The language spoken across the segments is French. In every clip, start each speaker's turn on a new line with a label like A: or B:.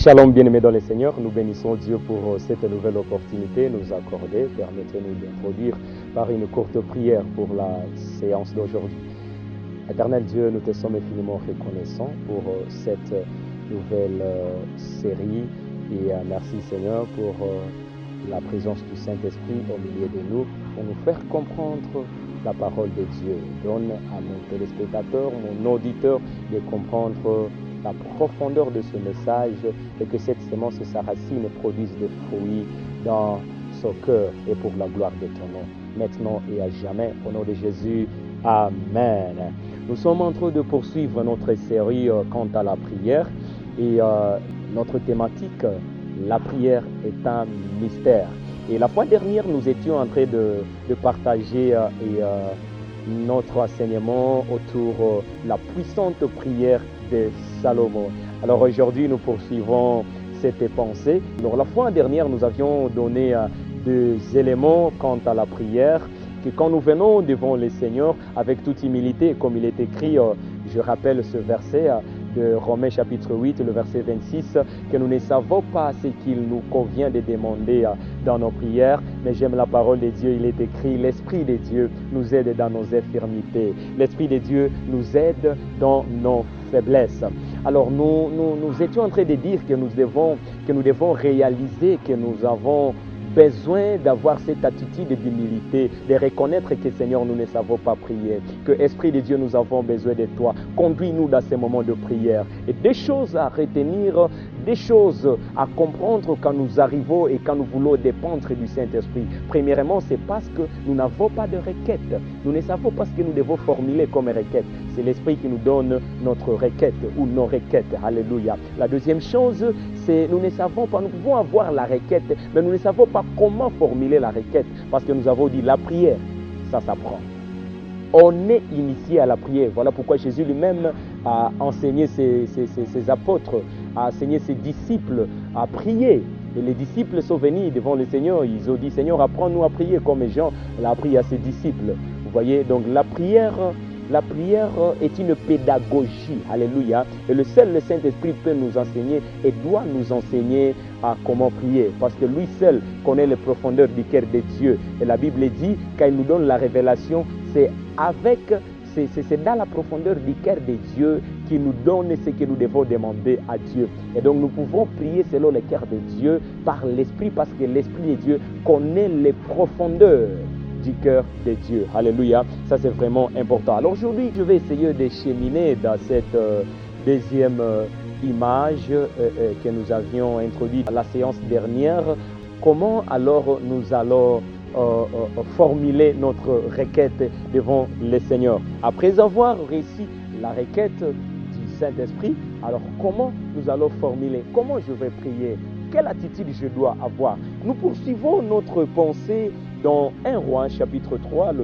A: Shalom bien-aimés dans le Seigneur, nous bénissons Dieu pour cette nouvelle opportunité nous accorder. Permettez-nous d'introduire par une courte prière pour la séance d'aujourd'hui. Éternel Dieu, nous te sommes infiniment reconnaissants pour cette nouvelle série et merci Seigneur pour la présence du Saint-Esprit au milieu de nous pour nous faire comprendre la parole de Dieu. Donne à mon téléspectateur, mon auditeur de comprendre la profondeur de ce message et que cette semence, sa racine produise des fruits dans son cœur et pour la gloire de ton nom, maintenant et à jamais. Au nom de Jésus, Amen. Nous sommes en train de poursuivre notre série quant à la prière et notre thématique, la prière est un mystère. Et la fois dernière, nous étions en train de partager notre enseignement autour de la puissante prière de Salomon. Alors aujourd'hui, nous poursuivons cette pensée. Alors la fois dernière, nous avions donné des éléments quant à la prière, que quand nous venons devant le Seigneur avec toute humilité, comme il est écrit, je rappelle ce verset de Romains chapitre 8, le verset 26, que nous ne savons pas ce qu'il nous convient de demander dans nos prières, mais j'aime la parole de Dieu, il est écrit, l'Esprit de Dieu nous aide dans nos infirmités, l'Esprit de Dieu nous aide dans nos faiblesses. Alors nous étions en train de dire que nous devons réaliser que nous avons besoin d'avoir cette attitude d'humilité, de reconnaître que Seigneur, nous ne savons pas prier, que Esprit de Dieu, nous avons besoin de toi. Conduis-nous dans ces moments de prière. Et des choses à retenir, des choses à comprendre quand nous arrivons et quand nous voulons dépendre du Saint-Esprit. Premièrement, c'est parce que nous n'avons pas de requête. Nous ne savons pas ce que nous devons formuler comme requête. C'est l'Esprit qui nous donne notre requête ou nos requêtes. Alléluia. La deuxième chose, c'est nous ne savons pas, nous pouvons avoir la requête, mais nous ne savons pas comment formuler la requête, parce que nous avons dit la prière, ça s'apprend. On est initié à la prière. Voilà pourquoi Jésus lui-même a enseigné ses apôtres, a enseigné ses disciples à prier. Et les disciples sont venus devant le Seigneur. Ils ont dit, Seigneur, apprends-nous à prier comme Jean l'a appris à ses disciples. Vous voyez, donc la prière est une pédagogie. Alléluia. Et le Saint-Esprit peut nous enseigner et doit nous enseigner à comment prier. Parce que lui seul connaît les profondeurs du cœur de Dieu. Et la Bible dit, quand il nous donne la révélation, c'est dans la profondeur du cœur de Dieu qu'il nous donne ce que nous devons demander à Dieu. Et donc nous pouvons prier selon le cœur de Dieu par l'Esprit, parce que l'Esprit de Dieu connaît les profondeurs du cœur de Dieu. Alléluia. Ça, c'est vraiment important. Alors aujourd'hui, je vais essayer de cheminer dans cette deuxième image que nous avions introduite à la séance dernière. Comment alors nous allons formuler notre requête devant le Seigneur? Après avoir réussi la requête du Saint-Esprit, alors comment nous allons formuler? Comment je vais prier? Quelle attitude je dois avoir? Nous poursuivons notre pensée dans 1 Roi chapitre 3, le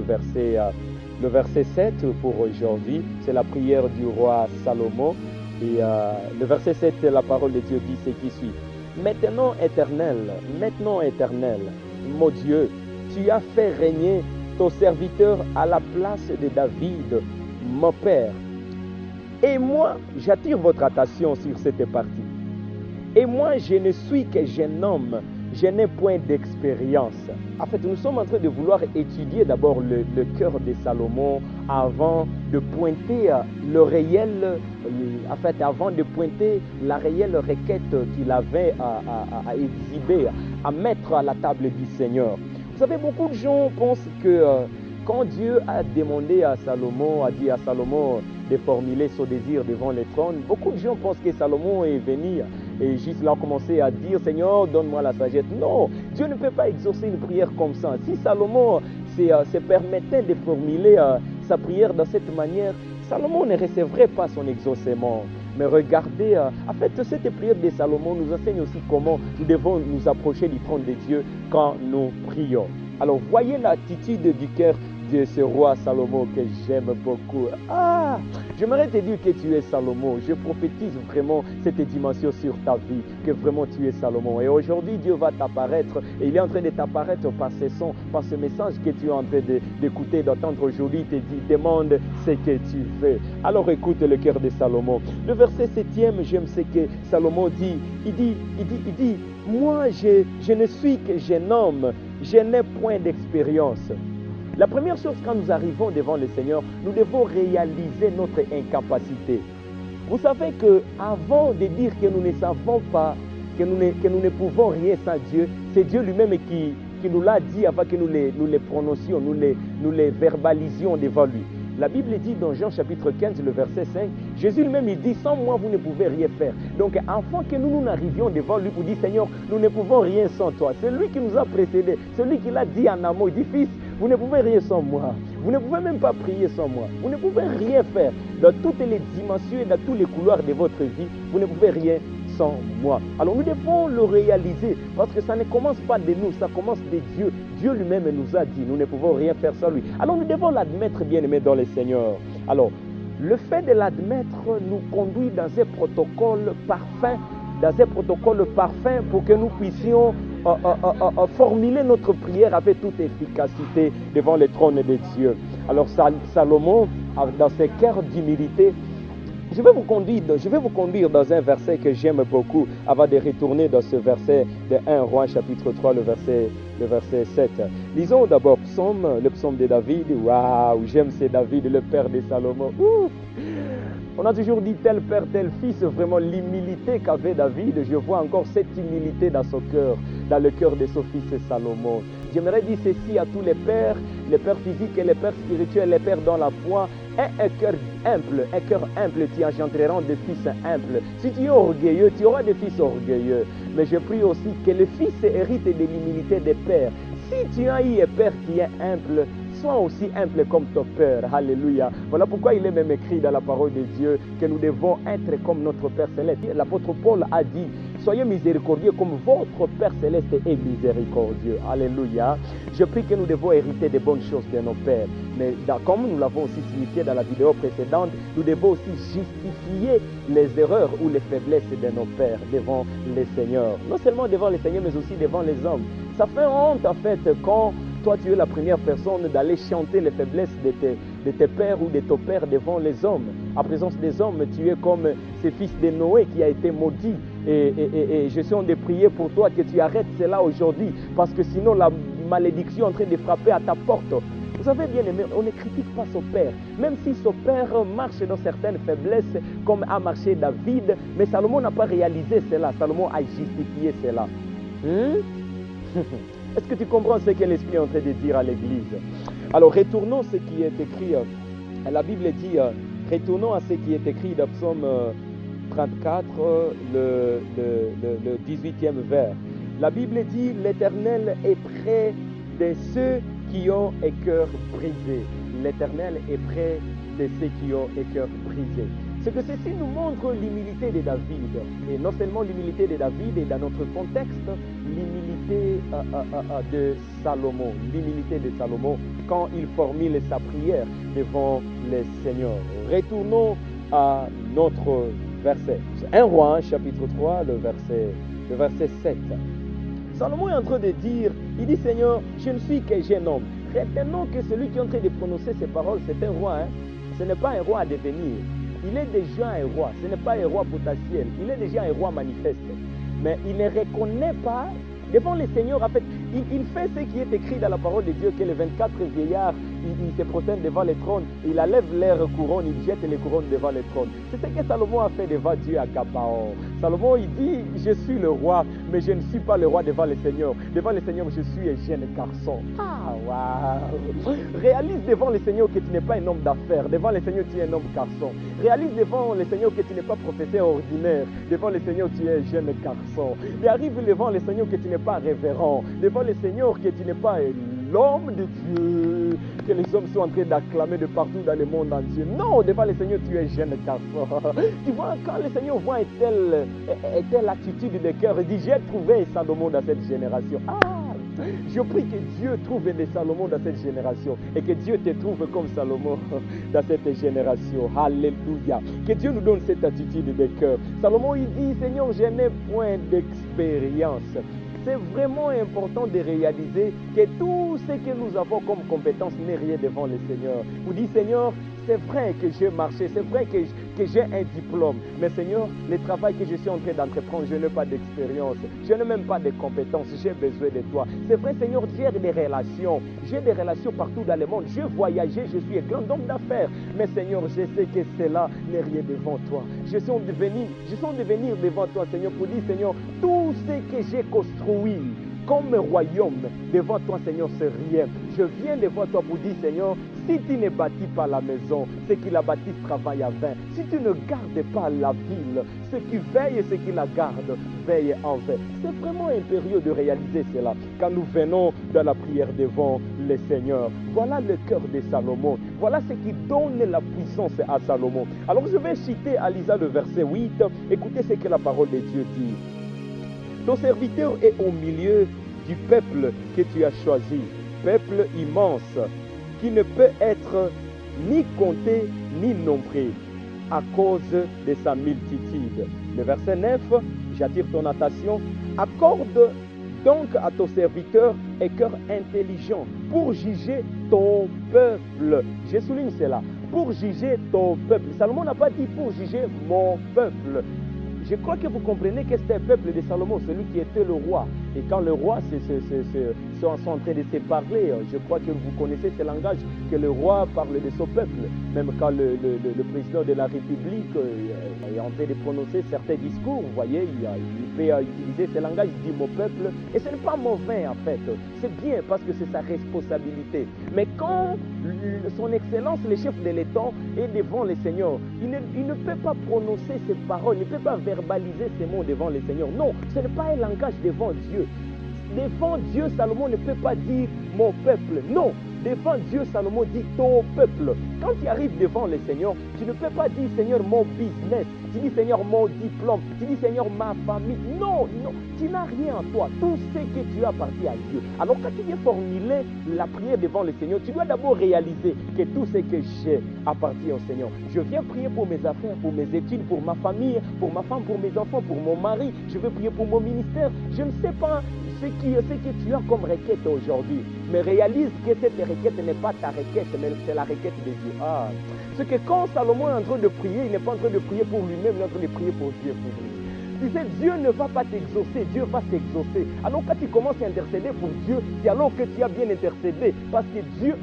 A: verset 7 pour aujourd'hui. C'est la prière du roi Salomon. Et le verset 7, la parole de Dieu dit ce qui suit. Maintenant éternel, mon Dieu, tu as fait régner ton serviteur à la place de David, mon père. Et moi, j'attire votre attention sur cette partie. Et moi, je ne suis que jeune homme, je n'ai point d'expérience. En fait, nous sommes en train de vouloir étudier d'abord le cœur de Salomon avant de pointer avant de pointer la réelle requête qu'il avait à exhiber, à mettre à la table du Seigneur. Vous savez, beaucoup de gens pensent que quand Dieu a demandé à Salomon, a dit à Salomon de formuler son désir devant le trône, beaucoup de gens pensent que Salomon est venu et juste là commencer à dire, Seigneur, donne-moi la sagesse. Non, Dieu ne peut pas exaucer une prière comme ça. Si Salomon se permettait de formuler sa prière de cette manière, Salomon ne recevrait pas son exaucement. Mais regardez, en fait, cette prière de Salomon nous enseigne aussi comment nous devons nous approcher du trône de Dieu quand nous prions. Alors, voyez l'attitude du cœur de ce roi Salomon que j'aime beaucoup. Ah, j'aimerais te dire que tu es Salomon. Je prophétise vraiment cette dimension sur ta vie, que vraiment tu es Salomon. Et aujourd'hui, Dieu va t'apparaître et il est en train de t'apparaître par ce son, par ce message que tu es en train d'écouter, d'entendre aujourd'hui. Il te dit, demande ce que tu veux. Alors écoute le cœur de Salomon. Le verset 7e, j'aime ce que Salomon dit. Il dit, moi je ne suis que jeune homme, je n'ai point d'expérience. La première chose, quand nous arrivons devant le Seigneur, nous devons réaliser notre incapacité. Vous savez qu'avant de dire que nous ne savons pas, que nous ne pouvons rien sans Dieu, c'est Dieu lui-même qui nous l'a dit avant que nous les prononcions, nous les verbalisions devant lui. La Bible dit dans Jean chapitre 15, le verset 5, Jésus lui-même il dit, sans moi vous ne pouvez rien faire. Donc avant que nous n'arrivions devant lui pour dire, Seigneur, nous ne pouvons rien sans toi. C'est lui qui nous a précédés, celui qui l'a dit en amour, il dit, fils, vous ne pouvez rien sans moi. Vous ne pouvez même pas prier sans moi. Vous ne pouvez rien faire. Dans toutes les dimensions et dans tous les couloirs de votre vie, vous ne pouvez rien sans moi. Alors nous devons le réaliser parce que ça ne commence pas de nous, ça commence de Dieu. Dieu lui-même nous a dit, nous ne pouvons rien faire sans lui. Alors nous devons l'admettre, bien-aimés dans le Seigneur. Alors, le fait de l'admettre nous conduit dans un protocole parfait pour que nous puissions formuler notre prière avec toute efficacité devant le trône de Dieu. Alors Salomon, dans ses cœurs d'humilité, je vais vous conduire dans un verset que j'aime beaucoup avant de retourner dans ce verset de 1 Roi chapitre 3, le verset 7. Lisons d'abord le psaume de David. Waouh, j'aime ce David, le père de Salomon. Ouf. On a toujours dit tel père, tel fils, vraiment l'humilité qu'avait David. Je vois encore cette humilité dans son cœur, dans le cœur de son fils Salomon. J'aimerais dire ceci à tous les pères physiques et les pères spirituels, les pères dans la foi. Un cœur humble, tu engendreront des fils humbles. Si tu es orgueilleux, tu auras des fils orgueilleux. Mais je prie aussi que le fils hérite de l'humilité des pères. Si tu as eu un père qui est humble, sois aussi humble comme ton Père. Alléluia. Voilà pourquoi il est même écrit dans la parole de Dieu que nous devons être comme notre Père Céleste. L'apôtre Paul a dit, soyez miséricordieux comme votre Père Céleste est miséricordieux. Alléluia. Je prie que nous devons hériter des bonnes choses de nos pères. Mais comme nous l'avons aussi signifié dans la vidéo précédente, nous devons aussi justifier les erreurs ou les faiblesses de nos pères devant les seigneurs. Non seulement devant les seigneurs, mais aussi devant les hommes. Ça fait honte en fait quand toi tu es la première personne d'aller chanter les faiblesses de tes pères ou de ton père devant les hommes. En présence des hommes, tu es comme ce fils de Noé qui a été maudit. Et je suis en train de prier pour toi que tu arrêtes cela aujourd'hui, parce que sinon la malédiction est en train de frapper à ta porte. Vous savez bien aimé, on ne critique pas son père, même si son père marche dans certaines faiblesses comme a marché David, mais Salomon n'a pas réalisé cela, Salomon a justifié cela. Est-ce que tu comprends ce que l'Esprit est en train de dire à l'Église? Alors retournons à ce qui est écrit, la Bible dit, retournons à ce qui est écrit dans Psaume 34, le 18e vers. La Bible dit, l'Éternel est près de ceux qui ont un cœur brisé. L'Éternel est près de ceux qui ont un cœur brisé. C'est que ceci nous montre l'humilité de David. Et non seulement l'humilité de David, et dans notre contexte, l'humilité de Salomon. L'humilité de Salomon quand il formule sa prière devant le Seigneur. Retournons à notre verset. 1 Roi, chapitre 3, le verset 7. Salomon est en train de dire, il dit Seigneur, je ne suis qu'un jeune homme. Retenons que celui qui est en train de prononcer ces paroles, c'est un roi. Ce n'est pas un roi à devenir. Il est déjà un roi. Ce n'est pas un roi potentiel. Il est déjà un roi manifeste. Mais il ne reconnaît pas devant le Seigneur. En fait, il fait ce qui est écrit dans la parole de Dieu, que les 24 vieillards, ils se prosternent devant le trône, il enlève leur couronne, il jette les couronnes devant le trône. C'est ce que Salomon a fait devant Dieu à Gabaon. Salomon, il dit, je suis le roi, mais je ne suis pas le roi devant le Seigneur. Devant le Seigneur, je suis un jeune garçon. Ah, waouh! Réalise devant le Seigneur que tu n'es pas un homme d'affaires. Devant le Seigneur, tu es un homme garçon. Réalise devant le Seigneur que tu n'es pas professeur ordinaire. Devant le Seigneur, tu es un jeune garçon. Et arrive devant le Seigneur que tu n'es pas révérend. Devant le Seigneur que tu n'es pas l'homme de Dieu, que les hommes sont en train d'acclamer de partout dans le monde entier. Non, devant le Seigneur, tu es jeune garçon. Tu vois, quand le Seigneur voit une telle attitude de cœur, il dit, j'ai trouvé Salomon dans cette génération. Ah, Je prie que Dieu trouve des Salomon dans cette génération et que Dieu te trouve comme Salomon dans cette génération. Alléluia. Que Dieu nous donne cette attitude de cœur. Salomon, il dit, Seigneur, je n'ai point d'expérience. C'est vraiment important de réaliser que tout ce que nous avons comme compétence n'est rien devant le Seigneur. Vous dites, Seigneur, c'est vrai que j'ai marché, c'est vrai que j'ai un diplôme. Mais Seigneur, le travail que je suis en train d'entreprendre, je n'ai pas d'expérience. Je n'ai même pas de compétences. J'ai besoin de toi. C'est vrai, Seigneur, j'ai des relations. J'ai des relations partout dans le monde. J'ai voyagé, je suis un grand homme d'affaires. Mais Seigneur, je sais que cela n'est rien devant toi. Je sens de venir devant toi, Seigneur, pour dire, Seigneur, tout ce que j'ai construit comme royaume devant toi, Seigneur, c'est rien. Je viens devant toi pour dire, Seigneur, si tu ne bâtis pas la maison, ceux qui la bâtissent travaillent à vain. Si tu ne gardes pas la ville, ceux qui veillent et ceux qui la gardent veillent en vain. C'est vraiment impérieux de réaliser cela quand nous venons dans la prière devant le Seigneur. Voilà le cœur de Salomon. Voilà ce qui donne la puissance à Salomon. Alors je vais citer à Lisa le verset 8. Écoutez ce que la parole de Dieu dit. Ton serviteur est au milieu du peuple que tu as choisi, peuple immense, qui ne peut être ni compté ni nombré à cause de sa multitude. Le verset 9, j'attire ton attention, accorde donc à ton serviteur un cœur intelligent pour juger ton peuple. Je souligne cela, pour juger ton peuple. Salomon n'a pas dit pour juger mon peuple. Je crois que vous comprenez que c'était un peuple de Salomon, celui qui était le roi. Et quand le roi sont en train de se parler, je crois que vous connaissez ce langage que le roi parle de son peuple. Même quand le président de la République est en train de prononcer certains discours, vous voyez, il peut utiliser ce langage, il dit mon peuple. Et ce n'est pas mauvais en fait, c'est bien parce que c'est sa responsabilité. Mais quand son excellence, le chef de l'État, est devant le Seigneur, il ne peut pas prononcer ces paroles, il ne peut pas verbaliser ces mots devant le Seigneur. Non, ce n'est pas un langage devant Dieu. Devant Dieu, Salomon ne peut pas dire mon peuple. Non, devant Dieu, Salomon dit ton peuple. Quand tu arrives devant le Seigneur, tu ne peux pas dire Seigneur mon business. Tu dis Seigneur mon diplôme. Tu dis Seigneur ma famille. Non, non, tu n'as rien en toi. Tout ce que tu as appartient à Dieu. Alors quand tu viens formuler la prière devant le Seigneur, tu dois d'abord réaliser que tout ce que j'ai appartient au Seigneur. Je viens prier pour mes affaires, pour mes études, pour ma famille, pour ma femme, pour mes enfants, pour mon mari. Je veux prier pour mon ministère. Je ne sais pas ce que tu as comme requête aujourd'hui. Mais réalise que cette requête n'est pas ta requête, mais c'est la requête de Dieu. Ah. C'est que quand Salomon est en train de prier, il n'est pas en train de prier pour lui-même, il est en train de prier pour Dieu. Tu sais, Dieu ne va pas t'exaucer, Dieu va t'exaucer. Alors quand tu commences à intercéder pour Dieu, c'est alors que tu as bien intercédé. Parce que Dieu,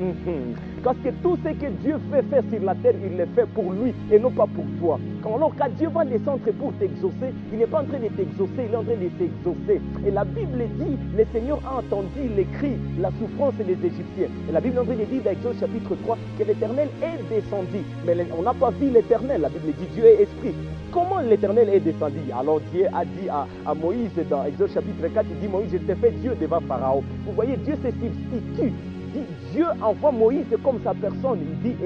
A: parce que tout ce que Dieu fait faire sur la terre, il le fait pour lui et non pas pour toi. Alors quand Dieu va descendre pour t'exaucer, il n'est pas en train de t'exaucer, il est en train de s'exaucer. Et la Bible dit, le Seigneur a entendu les cris, la souffrance des Égyptiens. Et la Bible est en train de dire dans Exode chapitre 3 que l'Éternel est descendu. Mais on n'a pas vu l'Éternel. La Bible dit Dieu est esprit. Comment l'Éternel est descendu? Alors Dieu a dit à Moïse dans Exode chapitre 4, il dit Moïse, je t'ai fait Dieu devant Pharaon. Vous voyez, Dieu se substitue. Dieu envoie Moïse comme sa personne. Il dit,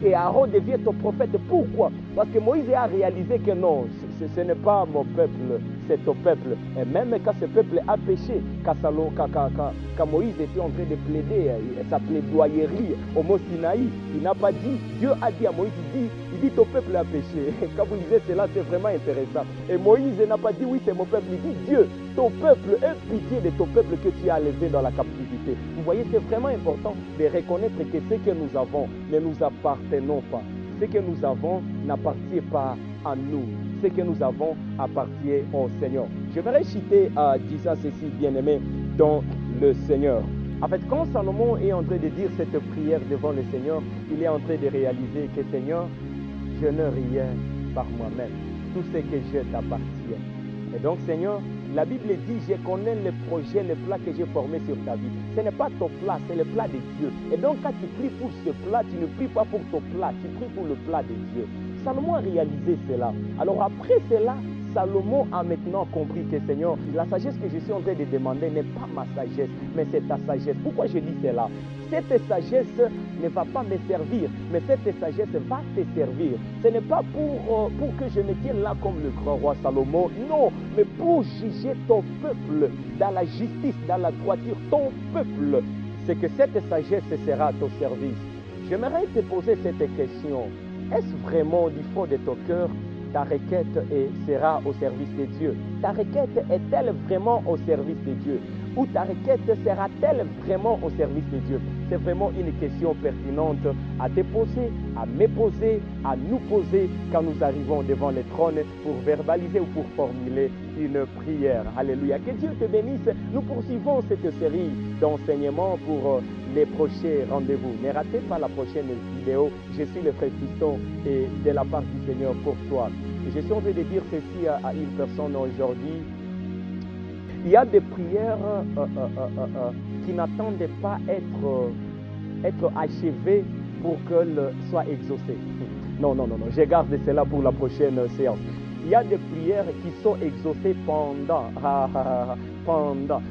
A: et Aaron devient ton prophète. Pourquoi? Parce que Moïse a réalisé que non, ce n'est pas mon peuple, c'est ton peuple. Et même quand ce peuple a péché, quand Moïse était en train de plaider sa plaidoyerie au mont Sinaï, il n'a pas dit, Dieu a dit à Moïse, il dit ton peuple a péché. Quand vous lisez cela, c'est vraiment intéressant. Et Moïse n'a pas dit oui, c'est mon peuple. Il dit Dieu, ton peuple, aie pitié de ton peuple que tu as levé dans la captivité. Vous voyez, c'est vraiment important de reconnaître que ce que nous avons ne nous appartenons pas. Ce que nous avons n'appartient pas à nous. Ce que nous avons appartient au Seigneur. Je vais citer disant ceci, bien-aimé, dans le Seigneur. En fait, quand Salomon est en train de dire cette prière devant le Seigneur, il est en train de réaliser que Seigneur, je n'ai rien par moi-même. Tout ce que j'ai t'appartient. Et donc, Seigneur, la Bible dit, je connais le projet, le plat que j'ai formé sur ta vie. Ce n'est pas ton plat, c'est le plat de Dieu. Et donc, quand tu pries pour ce plat, tu ne pries pas pour ton plat, tu pries pour le plat de Dieu. Salomon a réalisé cela. Alors après cela, Salomon a maintenant compris que Seigneur, la sagesse que je suis en train de demander n'est pas ma sagesse, mais c'est ta sagesse. Pourquoi je dis cela? Cette sagesse ne va pas me servir, mais cette sagesse va te servir. Ce n'est pas pour que je me tienne là comme le grand roi Salomon, non, mais pour juger ton peuple dans la justice, dans la droiture, ton peuple. C'est que cette sagesse sera à ton service. J'aimerais te poser cette question. Est-ce vraiment du fond de ton cœur ta requête sera au service de Dieu? Ta requête est-elle vraiment au service de Dieu? Ou ta requête sera-t-elle vraiment au service de Dieu? C'est vraiment une question pertinente à te poser, à me poser, à nous poser quand nous arrivons devant le trône pour verbaliser ou pour formuler une prière. Alléluia. Que Dieu te bénisse. Nous poursuivons cette série d'enseignements pour les prochains rendez-vous. Ne ratez pas la prochaine vidéo. Je suis le frère Fiston et de la part du Seigneur pour toi. Et je suis en train de dire ceci à une personne aujourd'hui. Il y a des prières qui n'attendent pas être achevées pour qu'elles soient exaucées. Non, je garde cela pour la prochaine séance. Il y a des prières qui sont exaucées pendant.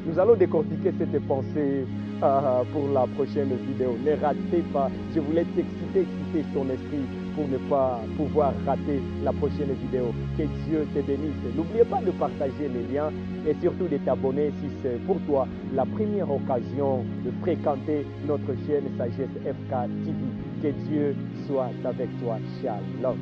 A: Nous allons décortiquer cette pensée pour la prochaine vidéo. Ne ratez pas. Je voulais exciter ton esprit pour ne pas pouvoir rater la prochaine vidéo. Que Dieu te bénisse. N'oubliez pas de partager les liens et surtout de t'abonner si c'est pour toi la première occasion de fréquenter notre chaîne Sagesse FK TV. Que Dieu soit avec toi. Shalom.